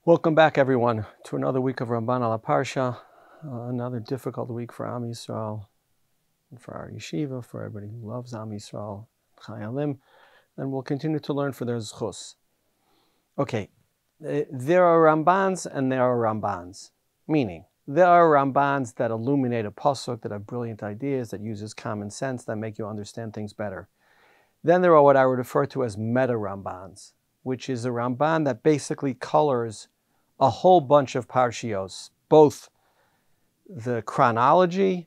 Welcome back, everyone, to another week of Ramban ala Parsha, another difficult week for Am Yisrael, and for our yeshiva, for everybody who loves Am Yisrael, Chayalim, and we'll continue to learn for their zchus. Okay, there are Rambans and there are Rambans, meaning there are Rambans that illuminate a pasuk, that have brilliant ideas, that uses common sense, that make you understand things better. Then there are what I would refer to as meta Rambans, which is a Ramban that basically colors a whole bunch of parshios, both the chronology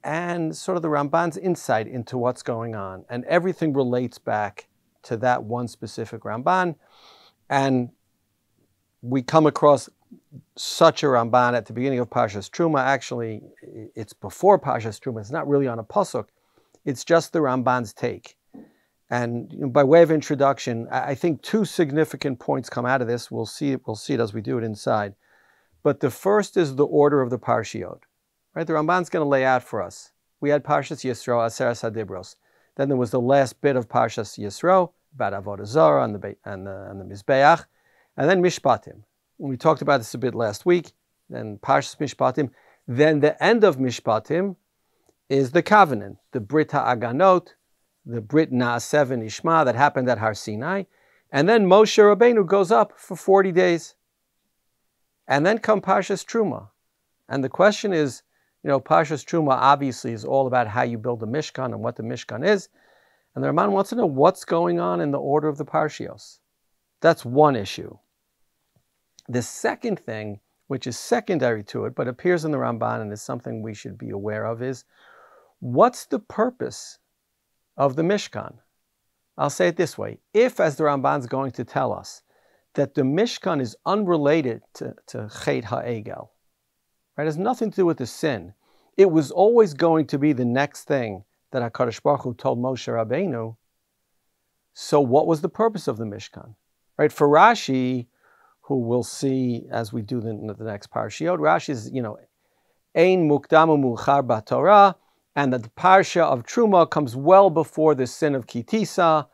and sort of the Ramban's insight into what's going on. And everything relates back to that one specific Ramban. And we come across such a Ramban at the beginning of Parshas Teruma. Actually, it's before Parshas Teruma. It's not really on a pasuk. It's just the Ramban's take. And by way of introduction, I think two significant points come out of this. We'll see it as we do it inside. But the first is the order of the parshiot. Right? The Ramban's going to lay out for us. We had Parshas Yisro, Aseres HaDibros. Then there was the last bit of Parshas Yisro, about Avodah Zarah and the Mizbeach. And then Mishpatim. We talked about this a bit last week. Then Parshas Mishpatim. Then the end of Mishpatim is the covenant, the Brit HaAganot, the Brit Na'aseh V'Nishma that happened at Har Sinai. And then Moshe Rabbeinu goes up for 40 days. And then come Parshas Teruma. And the question is, Parshas Teruma obviously is all about how you build the Mishkan and what the Mishkan is. And the Ramban wants to know what's going on in the order of the parshios. That's one issue. The second thing, which is secondary to it, but appears in the Ramban and is something we should be aware of, is what's the purpose of the Mishkan? I'll say it this way. If, as the Ramban's going to tell us, that the Mishkan is unrelated to Chet HaEgel, right? It has nothing to do with the sin. It was always going to be the next thing that HaKadosh Baruch Hu told Moshe Rabbeinu. So what was the purpose of the Mishkan? Right? For Rashi, who we'll see as we do the next parashot, Rashi is, Ein Mukdamu Muchar BaTorah, and that the parsha of Teruma comes well before the sin of Kitisa,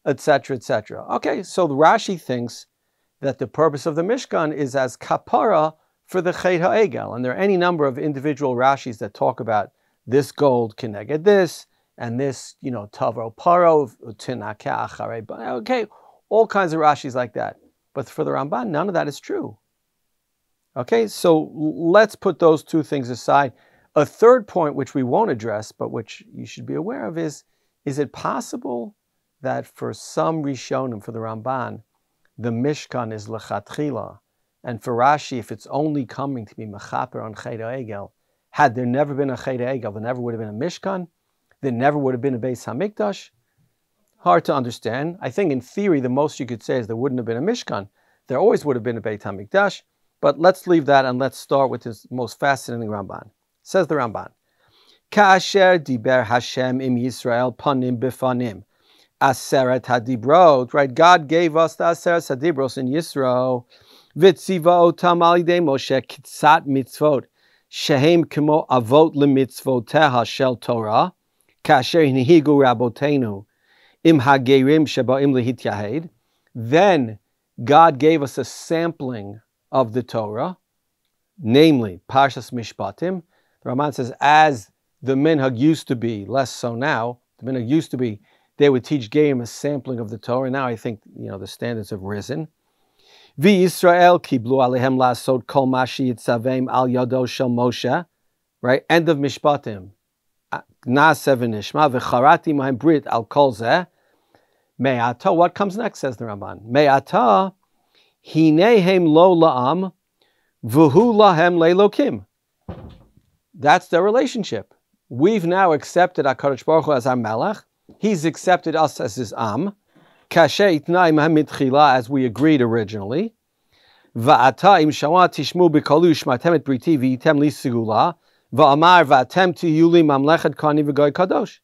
etc., etc. Okay, so the Rashi thinks that the purpose of the Mishkan is as kapara for the Chet HaEgel. And there are any number of individual Rashis that talk about this gold keneged this, and this, tavro paro, tinakeh acharei. Okay, all kinds of Rashis like that. But for the Ramban, none of that is true. Okay, so let's put those two things aside. A third point, which we won't address, but which you should be aware of, is it possible that for some Rishonim, for the Ramban, the Mishkan is lechatchila, and for Rashi, if it's only coming to be mechaper on Chet HaEgel, had there never been a Chet HaEgel, there never would have been a Mishkan, there never would have been a Beis HaMikdash? Hard to understand. I think in theory, the most you could say is there wouldn't have been a Mishkan. There always would have been a Beis HaMikdash, but let's leave that and let's start with this most fascinating Ramban. Says the Ramban, Ka'asher diber Hashem im Yisrael panim befanim, aseret hadibrot, right? God gave us the aseret hadibros in Yisro, v'tziva otam alidei Moshe kitzat mitzvot, shehem kemo avot lemitzvoteha shel Torah, ka'asher nihigu rabotenu, im hagerim shebaim lehityahed. Then God gave us a sampling of the Torah, namely Parshas Mishpatim. The Ramban says, as the minhag used to be, less so now, the minhag used to be, they would teach Gerim a sampling of the Torah. Now I think, the standards have risen. V'Yisrael kiblu alehem lasod kol mashi yitzavem al yado shel Moshe. Right? End of Mishpatim. Na'aseh v'nishma v'charati mahem brit al kol zeh. Me'ata, what comes next, says the Ramban? Me'ata hinehem lo la'am v'hu lahem le'lokim. That's their relationship. We've now accepted HaKadosh Baruch Hu as our Melech. He's accepted us as his Am. Kasher itnai mahem mitchila, as we agreed originally. Va'ata im shama tishmu b'kolu shmatem et briti v'item li segula. Va'amar va'atem tiyu li mamlechet kani v'goy kadosh.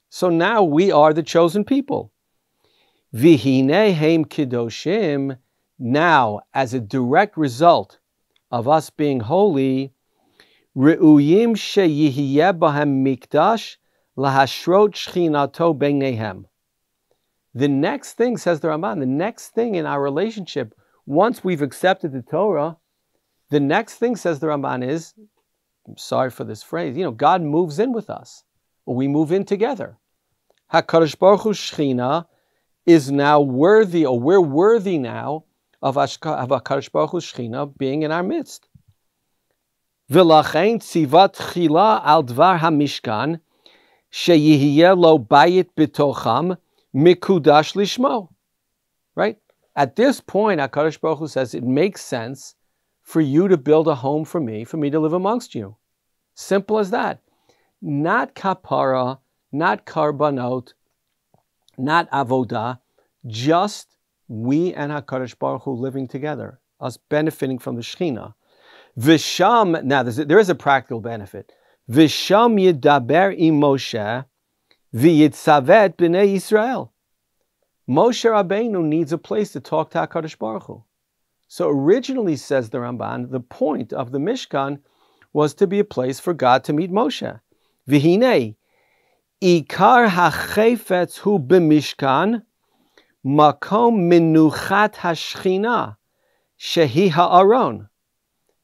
So now we are the chosen people. V'hinehem kidoshim. Now, as a direct result of us being holy, Re'uyim sheyihyeh bahem mikdash lahashrot shchinato beinehem. The next thing, says the Ramban, the next thing in our relationship, once we've accepted the Torah, the next thing, says the Ramban, is, I'm sorry for this phrase, God moves in with us, or we move in together. HaKadosh Baruch Hu Shechina is now worthy, or we're worthy now of HaKadosh Baruch Hu Shechina being in our midst. V'lachein tzivat tchila al dvar hamishkan sheyihiyeh lo bayit b'tocham mikudash lishmo. Right? At this point, HaKadosh Baruch Hu says, it makes sense for you to build a home for me to live amongst you. Simple as that. Not kapara, not karbanot, not avodah, just we and HaKadosh Baruch Hu living together, us benefiting from the Shechina. Visham, now there is a practical benefit. Visham yidaber im Moshe v'yitzavet b'nei Yisrael. Moshe Rabbeinu needs a place to talk to HaKadosh Baruch Hu. So originally, says the Ramban, the point of the Mishkan was to be a place for God to meet Moshe. V'hinei, ikar hachefetz hu b'mishkan, makom menuchat hashchina, shehi ha'aron.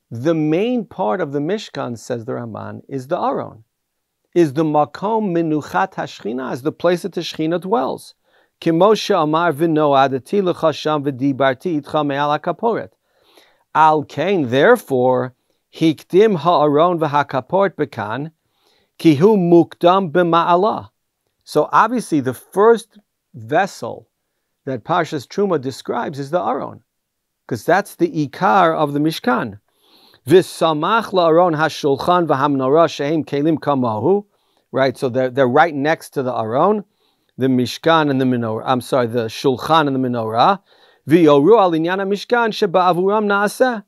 The main part of the Mishkan, says the Ramban, is the Aron, is the makom menuchat hashchina, is the place that the Shechina dwells. Kimosha amar v'noadati lecha sham v'dibarti itcha me'al hakaporet. Al kain, therefore, hikdim ha'aron v'hakaporet bekan, ki hu mukdam b'ma'ala. So obviously the first vessel that Parshas Teruma describes is the Aron, because that's the ikar of the Mishkan. V'samach la'aron hashulchan v'hamnorah shehem kelim kamahu. Right, so they're right next to the Aron, the Mishkan and the Menorah. I'm sorry, the Shulchan and the Menorah. V'yoru al inyan Mishkan sheba'avuram na'aseh.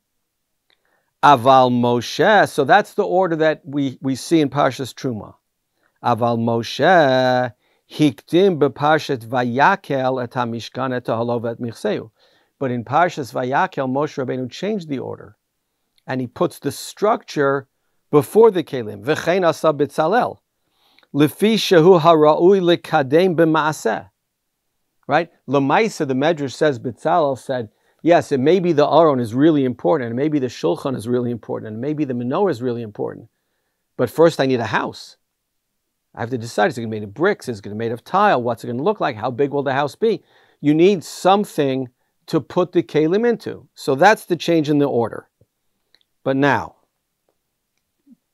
Aval Moshe. So that's the order that we see in Parshas Teruma. Aval Moshe hikdim beParshat Vayakel et HaMishkan et Ha'olov et Michseu. But in Parshas Vayakel, Moshe Rabbeinu changed the order, and he puts the structure before the kelim. V'chein asa B'tzalel. Lefi shehu hara'ui lekadem b'maaseh. Right? L'maisa, the Medrash says, B'tzalel said, yes, it may be the Aron is really important, and maybe the Shulchan is really important, and maybe the Menorah is really important. But first I need a house. I have to decide, is it going to be made of bricks? Is it going to be made of tile? What's it going to look like? How big will the house be? You need something to put the kelim into. So that's the change in the order. But now,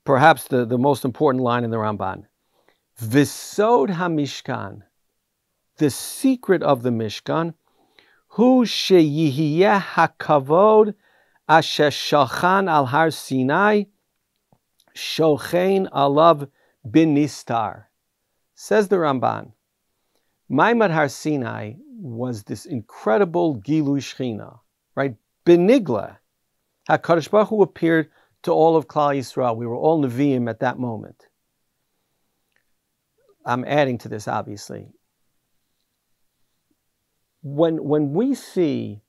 perhaps the most important line in the Ramban. V'sod ha-Mishkan, the secret of the Mishkan, hu sheyihiyeh hakavod asher shachan al har Sinai, shochein alav binistar. Says the Ramban, Maimad Har Sinai was this incredible Gilui Shechina, right? Benigla. HaKadosh Baruch Hu appeared to all of Klal Yisrael. We were all Nevi'im at that moment. I'm adding to this, obviously. When we see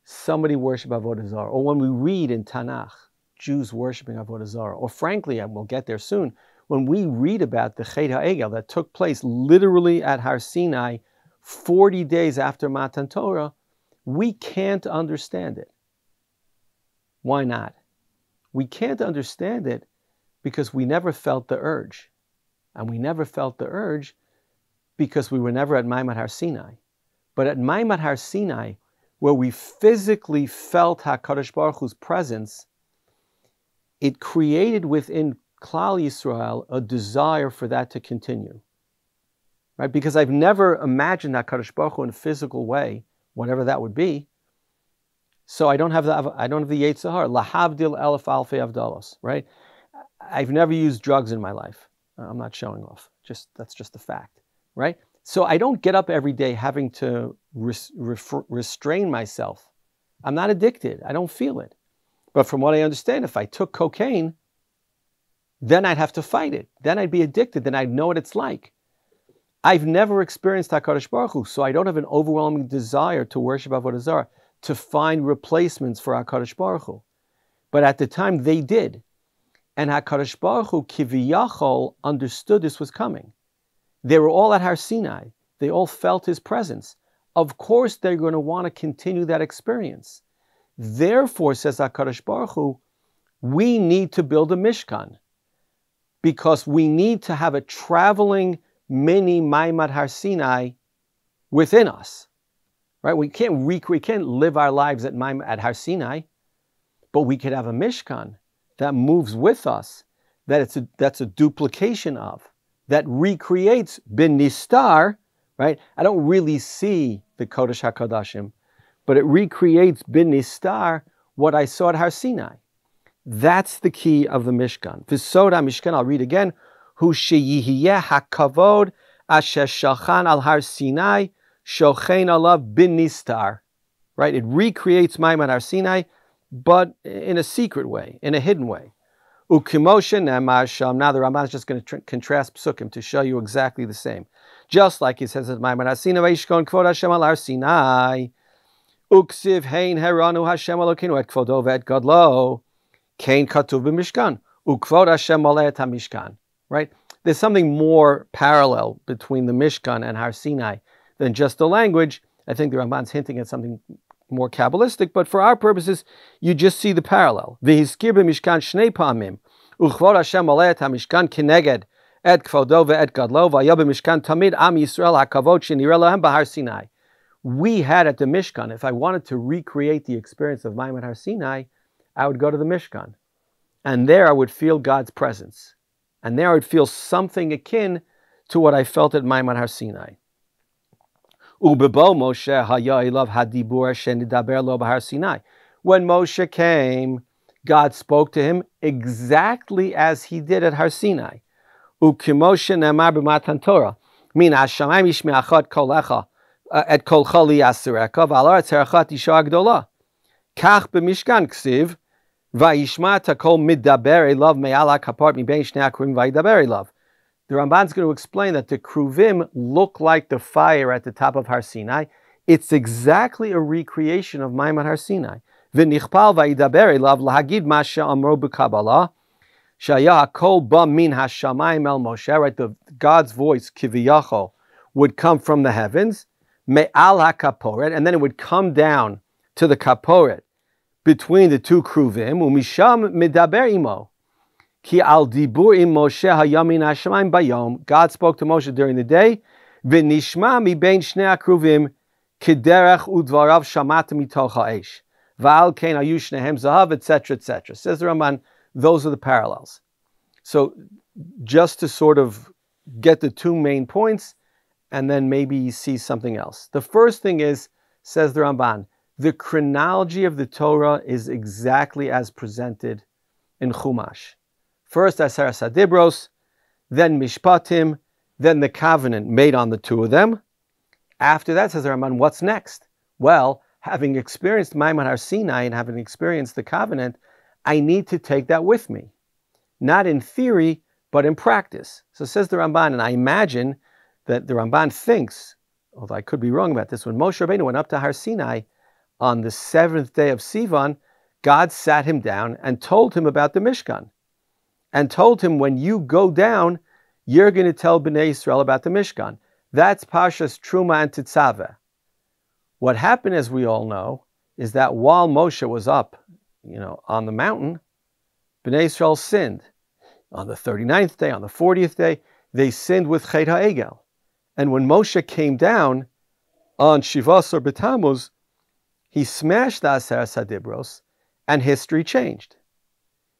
somebody worship Avodah Zarah, or when we read in Tanakh, Jews worshiping Avodah Zarah, or frankly, and we'll get there soon, when we read about the Chet HaEgel that took place literally at Har Sinai 40 days after Matan Torah, we can't understand it. Why not? We can't understand it because we never felt the urge. And we never felt the urge because we were never at Maimad Har Sinai. But at Maimad Har Sinai, where we physically felt HaKadosh Baruch Hu's presence, it created within Klal Yisrael a desire for that to continue. Right? Because I've never imagined HaKadosh Baruch Hu in a physical way, whatever that would be. So I don't have the Yetzirah, lahavdil elef alfei avdalos, right? I've never used drugs in my life. I'm not showing off. That's just a fact, right? So I don't get up every day having to restrain myself. I'm not addicted. I don't feel it. But from what I understand, if I took cocaine, then I'd have to fight it. Then I'd be addicted. Then I'd know what it's like. I've never experienced HaKadosh Baruch Hu, so I don't have an overwhelming desire to worship Avodah Zarah, to find replacements for HaKadosh Baruch Hu. But at the time, they did. And HaKadosh Baruch Hu, Kiviyachol, understood this was coming. They were all at Har Sinai. They all felt his presence. Of course, they're going to want to continue that experience. Therefore, says HaKadosh Baruch Hu, we need to build a Mishkan, because we need to have a traveling mini Maimad Har Sinai within us. Right? We can't live our lives at Har Sinai, but we could have a Mishkan that moves with us, that's a duplication of, that recreates bin nistar, right? I don't really see the Kodesh HaKodashim, but it recreates bin nistar what I saw at Har Sinai. That's the key of the Mishkan. V'sod HaMishkan, I'll read again, Hu sheyihiyeh hakavod asher shachan al Har Sinai shochen alav bin nistar. Right? It recreates Maimad Har Sinai, but in a secret way, in a hidden way. Ukimoshe nemar sham. Now the Ramban is just going to contrast psukim to show you exactly the same. Just like he says at Maimad Har Sinai, Vayishkon kvod Hashem al Har Sinai, Uksiv hein heranu Hashem Elokeinu et kvodo ve'et gadlo, kein katuv b'mishkan, ukvod Hashem maleh et hamishkan. Right? There's something more parallel between the Mishkan and Har Sinai than just the language. I think the Ramban's hinting at something more Kabbalistic, but for our purposes, you just see the parallel. V'hizkir b'mishkan shnei pa'amim, ukvod Hashem maleh et hamishkan kineged et kvodo ve'et gadlo, v'aya b'mishkan tamid am Yisrael hakavod shenireh lahem b'Har Sinai. We had at the Mishkan, if I wanted to recreate the experience of Maimad Har Sinai, I would go to the Mishkan. And there I would feel God's presence. And there I would feel something akin to what I felt at Maimad Har Sinai. Ubebo Moshe haya elav hadibur shenidaber lo b'Har Sinai. When Moshe came, God spoke to him exactly as he did at Har Sinai. Ukimoshe nemar b'matan Torah. Min hashamayim yishme'achot kolecha et kolcha liyasireka v'alaretz herachat isha agdola. Kach b'mishkan ksiv vayishma takol midaber elav me'ala kapart mibein shnei akruvim vayidaber elav. The Ramban's going to explain that the kruvim look like the fire at the top of Har Sinai. It's exactly a recreation of Maimad Har Sinai. V'nichpal vayidaber elav lahagid ma she'amro b'Kabbalah shaya hakol ba min hashamayim el Moshe. Right, God's voice kiviyachol would come from the heavens, me'al hakaporet, and then it would come down to the kaporet between the two kruvim, umisham medaber imo. Ki al dibur im Moshe hayamin hashamayim bayom. God spoke to Moshe during the day. V'nishma mi bein shnei akruvim kiderech udvarav shamata mitoch ha'esh. Va'al kein hayu shnehem zahav, etc., etc. Says the Ramban, those are the parallels. So just to sort of get the two main points, and then maybe see something else. The first thing is, says the Ramban, the chronology of the Torah is exactly as presented in Chumash. First, Aseres HaDibros, then Mishpatim, then the covenant made on the two of them. After that, says the Ramban, what's next? Well, having experienced Maimad Har Sinai and having experienced the covenant, I need to take that with me. Not in theory, but in practice. So says the Ramban, and I imagine that the Ramban thinks, although I could be wrong about this, when Moshe Rabbeinu went up to Har Sinai on the 7th day of Sivan, God sat him down and told him about the Mishkan. And told him, when you go down, you're going to tell Bnei Yisrael about the Mishkan. That's Parshas Teruma and Tetzaveh. What happened, as we all know, is that while Moshe was up, on the mountain, Bnei Yisrael sinned. On the 39th day, on the 40th day, they sinned with Chet HaEgel. And when Moshe came down on Shivasar B'Tammuz, he smashed the Aseres HaDibros, and history changed.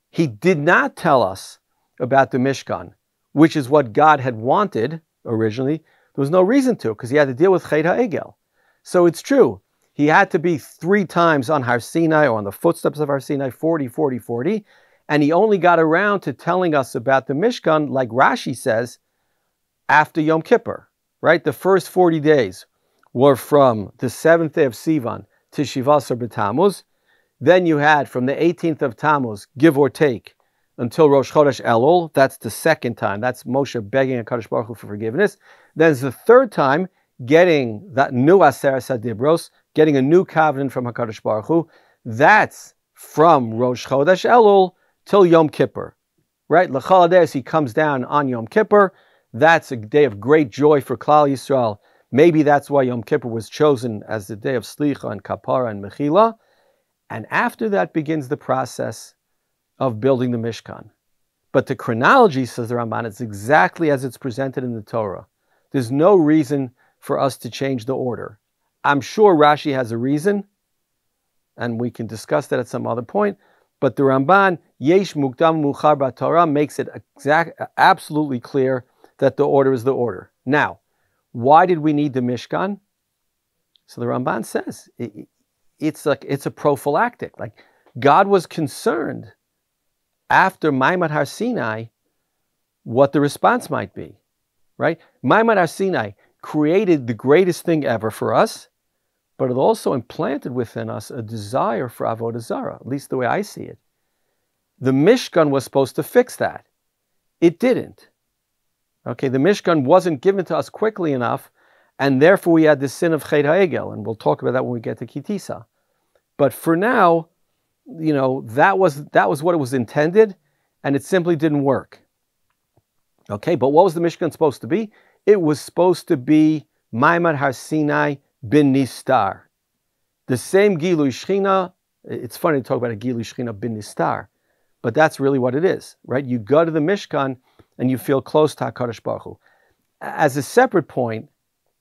He did not tell us about the Mishkan, which is what God had wanted originally. There was no reason to, because he had to deal with Chet HaEgel. So it's true. He had to be 3 times on Har Sinai, or on the footsteps of Har Sinai, 40, 40, 40. And he only got around to telling us about the Mishkan, like Rashi says, after Yom Kippur. Right? The first 40 days were from the 7th day of Sivan to Shivasar B'Tammuz. Then you had from the 18th of Tammuz, give or take, until Rosh Chodesh Elul. That's the second time. That's Moshe begging HaKadosh Baruch Hu for forgiveness. Then it's the third time, getting that new Aseres HaDibros, getting a new covenant from HaKadosh Baruch Hu. That's from Rosh Chodesh Elul till Yom Kippur. Right? L'chol Hadeis, he comes down on Yom Kippur. That's a day of great joy for Klal Yisrael. Maybe that's why Yom Kippur was chosen as the day of Slicha and Kapara and Mechila. And after that begins the process of building the Mishkan. But the chronology, says the Ramban, it's exactly as it's presented in the Torah. There's no reason for us to change the order. I'm sure Rashi has a reason, and we can discuss that at some other point. But the Ramban, Yesh Mukdam Muchar B'Torah, makes it absolutely clear that the order is the order. Now, why did we need the Mishkan? So the Ramban says it's a prophylactic. Like, God was concerned after Maimad Har Sinai what the response might be, right? Maimad Har Sinai created the greatest thing ever for us, but it also implanted within us a desire for Avodah Zarah, at least the way I see it. The Mishkan was supposed to fix that. It didn't. Okay, the Mishkan wasn't given to us quickly enough, and therefore we had the sin of Chet HaEgel, and we'll talk about that when we get to Kitisa. But for now, that was what it was intended, and it simply didn't work. Okay, but what was the Mishkan supposed to be? It was supposed to be Maimad Har Sinai bin Nistar. The same Gilui Shechina. It's funny to talk about a Gilui Shechina bin Nistar, but that's really what it is, right? You go to the Mishkan and you feel close to HaKadosh Baruch Hu. As a separate point,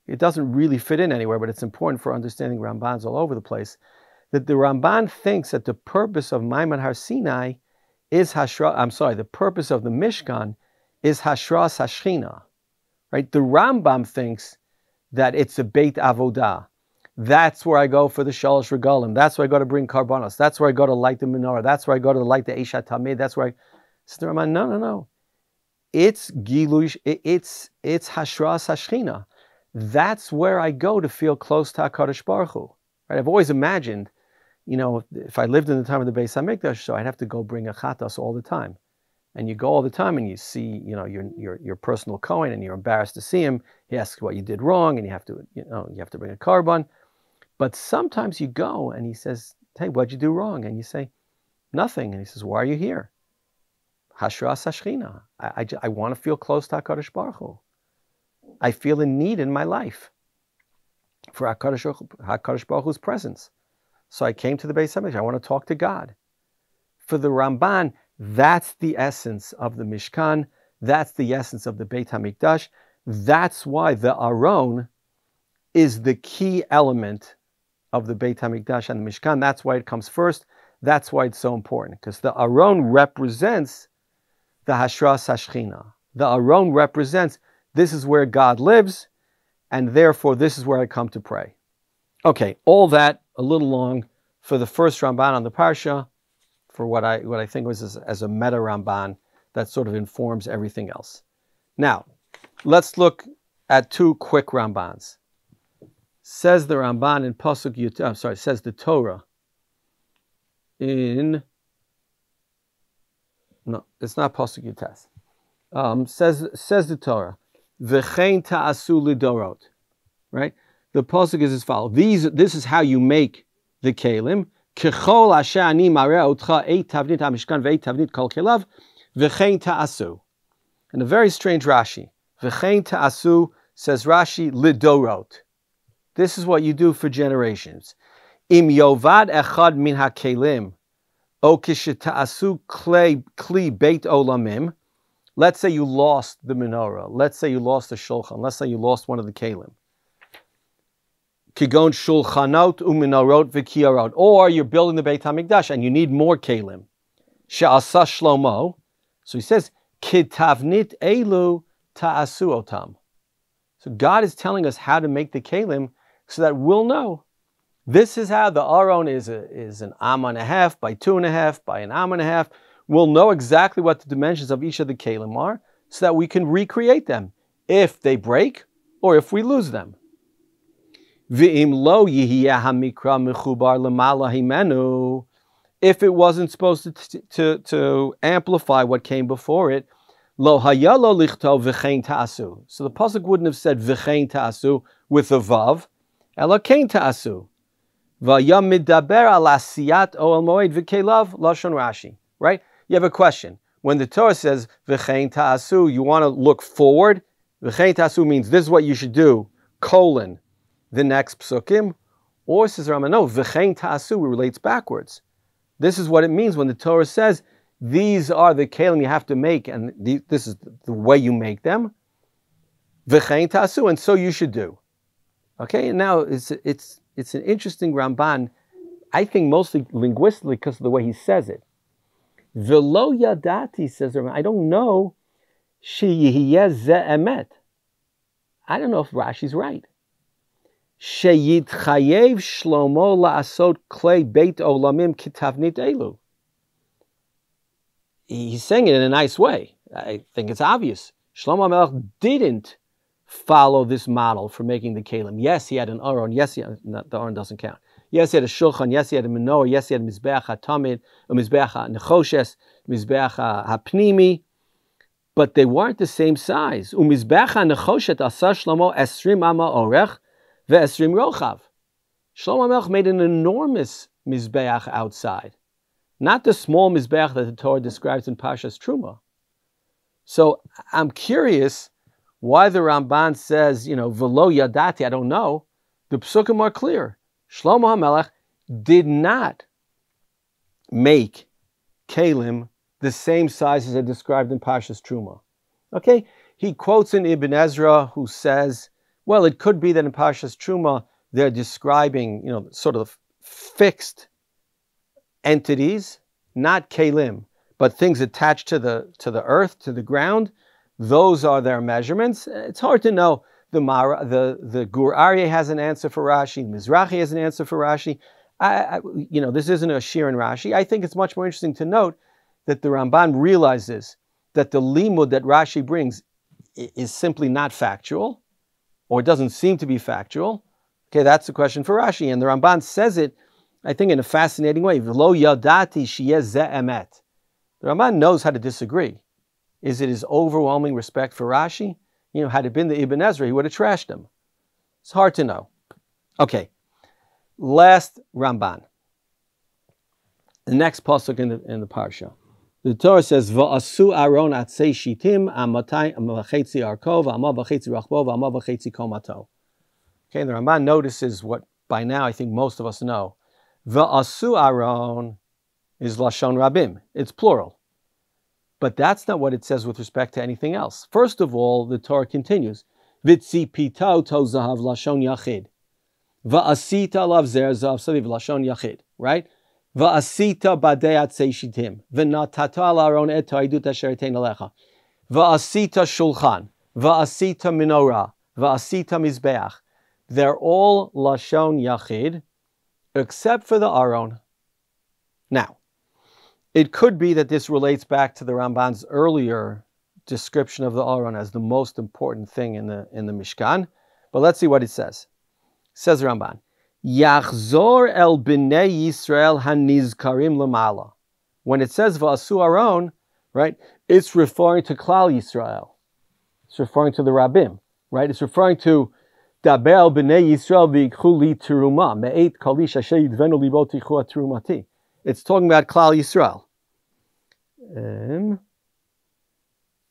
it doesn't really fit in anywhere, but it's important for understanding Rambans all over the place, that the Ramban thinks that the purpose of Maimad Har Sinai is the purpose of the Mishkan is Hashras HaShechina, right? The Rambam thinks that it's a Beit Avodah. That's where I go for the Shalosh Regalim. That's where I go to bring Karbanos. That's where I go to light the menorah. That's where I go to light the Eshat Tamid. That's where says the Ramban, no. It's Gilush, it's Hashras HaShechina. That's where I go to feel close to HaKadosh Baruch Hu. Right? I've always imagined, if I lived in the time of the Beis HaMikdash, so I'd have to go bring a chatas all the time. And you go all the time and you see, your personal Kohen, and you're embarrassed to see him. He asks what you did wrong, and you have to bring a korban. But sometimes you go and he says, "Hey, what'd you do wrong?" And you say, "Nothing." And he says, "Why are you here?" Hashras HaShechina. I want to feel close to HaKadosh Baruch Hu. I feel a need in my life for HaKadosh Baruch Hu's presence. So I came to the Beis HaMikdash. I want to talk to God. For the Ramban, that's the essence of the Mishkan. That's the essence of the Beit HaMikdash. That's why the Aron is the key element of the Beit HaMikdash and the Mishkan. That's why it comes first. That's why it's so important. Because the Aron represents the Hashras HaShechina. The Aron represents, this is where God lives, and therefore this is where I come to pray. Okay, all that a little long for the first Ramban on the Parsha, for what I think was as a meta Ramban that sort of informs everything else. Now, let's look at two quick Rambans. Says the Ramban in Pasuk Yud, says the Torah in, no, it's not Pasuk Yutes. Says the Torah, V'chein ta'asu lidorot, right? The Pasuk is as follows. This is how you make the kelim. Kechol asher ani mareh otcha eit tavnit hamishkan ve'eit tavnit kol kelav v'chein ta'asu. And a very strange Rashi. V'chein ta'asu, says Rashi, lidorot. This is what you do for generations. Im yovad echad min hakelim o kisheta'asu kli beit olamim. Let's say you lost the menorah. Let's say you lost the shulchan. Let's say you lost one of the kelim. Kigon shulchanot u'menorot v'kiarot. Or you're building the Beit HaMikdash and you need more kelim. She'asa Shlomo. So he says, kitavnit elu ta'asu otam. So God is telling us how to make the kelim so that we'll know. This is how the Aron is an amma and a half by 2.5 by an amma and a half. We'll know exactly what the dimensions of each of the kelim are so that we can recreate them if they break or if we lose them. V'im lo yihiyeh hamikra mechubar lemala himenu. If it wasn't supposed to amplify what came before it, lo hayalo lichtov v'chein ta'asu. So the pasuk wouldn't have said v'chein ta'asu with a vav, ela kein ta'asu. V'yam midaber al asiyat oel moed v'kelav lashon Rashi. Right? You have a question. When the Torah says v'chein ta'asu, you want to look forward. V'chein ta'asu means this is what you should do, colon, the next psukim, Or says Ramban, no, v'chein ta'asu relates backwards. This is what it means when the Torah says, these are the kelim you have to make, and this is the way you make them. V'chein ta'asu, and so you should do. Okay, and now it's an interesting Ramban, I think mostly linguistically because of the way he says it. V'lo yadati, says Ramban, I don't know, she'yeh ze emet. I don't know if Rashi's right. Sheyitchayev Shlomo la'asot klei beit olamim kitavnit elu. He's saying it in a nice way. I think it's obvious. Shlomo HaMelech didn't follow this model for making the kelim. Yes, he had an aron. Yes, the aron doesn't count. Yes, he had a shulchan. Yes, he had a menorah. Yes, he had a mizbeach hatamid, a mizbeach hanechoshes, mizbeach hapnimi. But they weren't the same size. Umizbeach hanechoshet asa Shlomo 20 ama orech ve'esrim rochav. Shlomo HaMelech made an enormous mizbeach outside, not the small mizbeach that the Torah describes in Parshas Teruma. So I'm curious why the Ramban says, v'lo yadati, I don't know. The psukim are clear. Shlomo HaMelech did not make kelim the same size as are described in Parshas Teruma. Okay? He quotes in Ibn Ezra who says, well, it could be that in Parshas Teruma they're describing, sort of fixed entities, not kelim, but things attached to the earth, to the ground. Those are their measurements. It's hard to know. The Gur Aryeh has an answer for Rashi. Mizrahi has an answer for Rashi. This isn't a shir in Rashi. I think it's much more interesting to note that the Ramban realizes that the limud that Rashi brings is simply not factual, or doesn't seem to be factual. Okay, that's the question for Rashi. And the Ramban says it, I think, in a fascinating way. V'lo yadati sheyeh ze emet. The Ramban knows how to disagree. Is it his overwhelming respect for Rashi? Had it been the Ibn Ezra, he would have trashed him. It's hard to know. Okay, last Ramban. The next pasuk in the parsha. The Torah says, "Va'asu Aaron atzei shitim amatay v'chetzi arkov v'ama v'chetzi rachbo v'ama v'chetzi komato." Okay, the Ramban notices what by now I think most of us know. Va'asu Aaron is lashon rabim; it's plural, but that's not what it says with respect to anything else. First of all, the Torah continues, "Vitzi pito to zahav lashon yachid, va'asita lav zer zahav sadiv lashon yachid." Right? Va'asita badei atzei shitim, v'natata al Aaron et ha'idut asher etein alecha, va'asita shulchan, va'asita menorah, va'asita mizbeach. They're all lashon yachid, except for the Aaron. Now, it could be that this relates back to the Ramban's earlier description of the Aaron as the most important thing in the Mishkan. But let's see what it says. Says the Ramban, Yachzor el b'nei Yisrael hanizkarim lamala. When it says v'asu Aaron, right, it's referring to Klal Yisrael. It's referring to the Rabbim, right? It's referring to Daber el b'nei Yisrael v'ikhu li teruma me'et kalish asher yidvenu libo tichu terumati. It's talking about Klal Yisrael.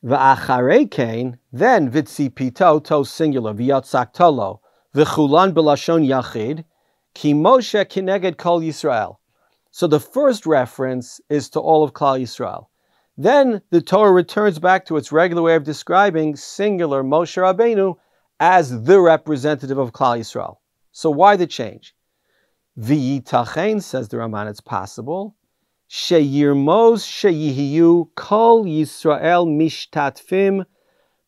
V'acharei kain, then vitzi pito to singular v'yatzak tolo v'chulan b'lashon yachid ki Moshe kineged kol Yisrael. So the first reference is to all of Klal Yisrael. Then the Torah returns back to its regular way of describing singular Moshe Rabbeinu as the representative of Klal Yisrael. So why the change? V'yitachen, says the Ramban, it's possible. Sheyirmos sheyihiyu kol Yisrael mishtatfim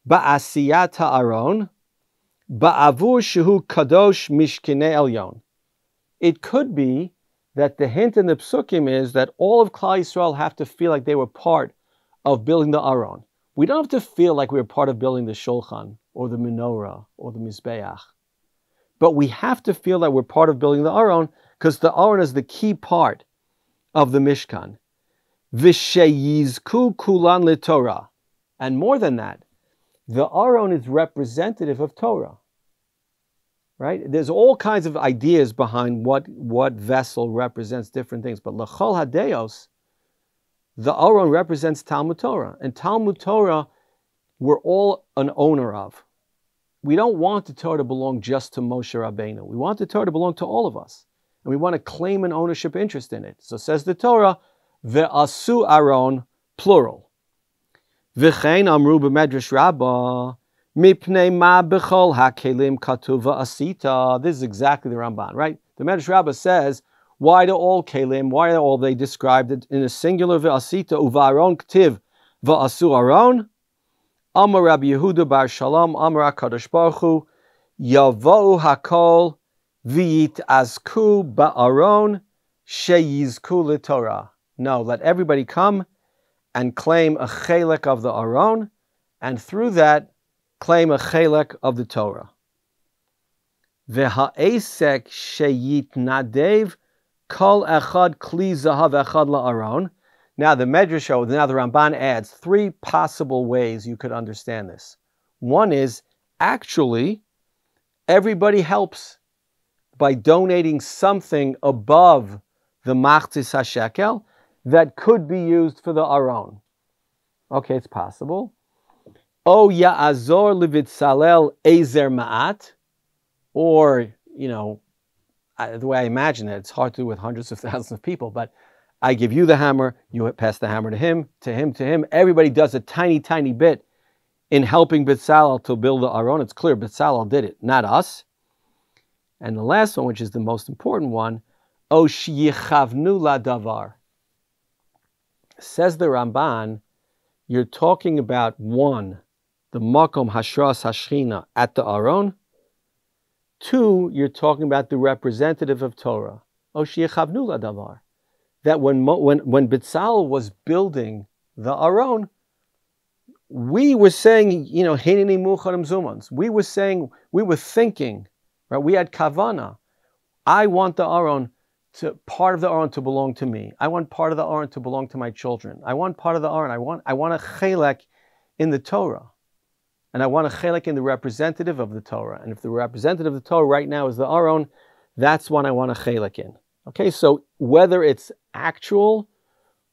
ba'asiyat ha'aron ba'avur shehu kadosh mishkinei elyon. It could be that the hint in the psukim is that all of Klal Yisrael have to feel like they were part of building the Aron. We don't have to feel like we were part of building the Shulchan or the Menorah or the Mizbeach. But we have to feel that we're part of building the Aron because the Aron is the key part of the Mishkan. V'sheyizku kulan leTorah. And more than that, the Aron is representative of Torah. Right? There's all kinds of ideas behind what vessel represents different things. But L'chol Hadeos, the Aron represents Talmud Torah. And Talmud Torah we're all an owner of. we don't want the Torah to belong just to Moshe Rabbeinu. We want the Torah to belong to all of us. And we want to claim an ownership interest in it. So says the Torah, Ve'asu Aron, plural. V'chein amru b'medrash rabbah, mipnei ma b'chol ha'kelim katuva asita. This is exactly the Ramban, right? The Medrash Rabbah says, why do all kelim, why are all they described in a singular ve'asita uvaron ktiv va'asu aron? Amar Rabbi Yehuda bar Shalom, Amar HaKadosh Baruch Hu, Yavo'u hakol v'yit azku ba'aron sheyizku l'Torah. No, let everybody come and claim a chelek of the aron, and through that, claim a chelek of the Torah. V'ha'esek sheyit nadev kol echad kli zahav echad la'aron. Now the Medrash, now the Ramban adds 3 possible ways you could understand this. One is, actually, everybody helps by donating something above the machzis hashekel that could be used for the aron. Okay, it's possible. O ya'azor levitzalel ezer ma'at, or, the way I imagine it, it's hard to do with hundreds of thousands of people, but I give you the hammer, you pass the hammer to him, to him, to him. Everybody does a tiny, tiny bit in helping B'Tzalel to build the aron. It's clear B'Tzalel did it, not us. And the last one, which is the most important one, O sheyichavnu ladavar. Says the Ramban, you're talking about 1, the makom hashras hashchina at the aron. 2, you're talking about the representative of Torah. O sheyichavnu ladavar. That when B'Tzalel was building the aron, we were saying, hineni mucharim zumans. We were thinking, right? We had kavana. I want the aron part of the aron to belong to me. I want part of the aron to belong to my children. I want part of the aron. I want a chelek in the Torah, and I want a chelek in the representative of the Torah. And if the representative of the Torah right now is the aron, that's one I want a chelek in. Okay, so whether it's actual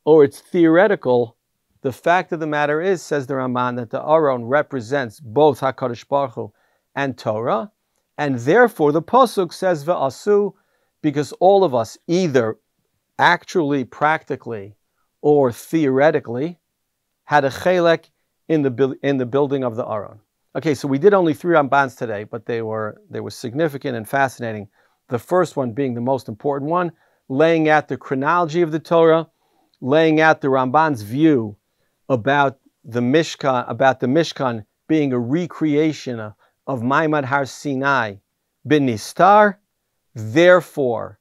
or it's theoretical, the fact of the matter is, says the Ramban, that the aron represents both HaKadosh Baruch Hu and Torah, and therefore the pasuk says ve'asu, because all of us, either actually, practically, or theoretically, had a chelek in the building of the aron. Okay, so we did only 3 Rambans today, but they were significant and fascinating. The first one being the most important one, laying out the chronology of the Torah, laying out the Ramban's view about the Mishkan being a recreation of Maimad Har Sinai bin Nistar. Therefore,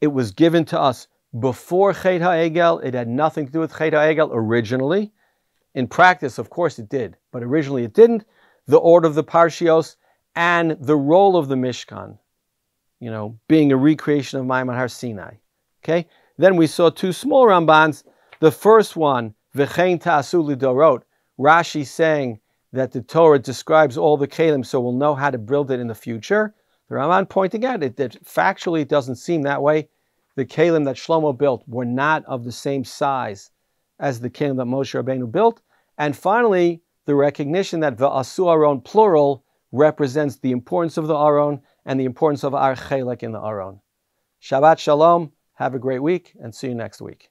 it was given to us before Chet HaEgel. It had nothing to do with Chet HaEgel originally. In practice, of course it did, but originally it didn't. The order of the parshios and the role of the Mishkan, being a recreation of Maimad Har Sinai. Okay? Then we saw 2 small Rambans. The first one, V'chein ta'asu lidorot, Rashi saying that the Torah describes all the kelim, so we'll know how to build it in the future. The Ramban pointing out that factually it doesn't seem that way. The kelim that Shlomo built were not of the same size as the kelim that Moshe Rabbeinu built. And finally, the recognition that V'asu aron, plural, represents the importance of the aron and the importance of our chelek in the aron. Shabbat Shalom, have a great week, and see you next week.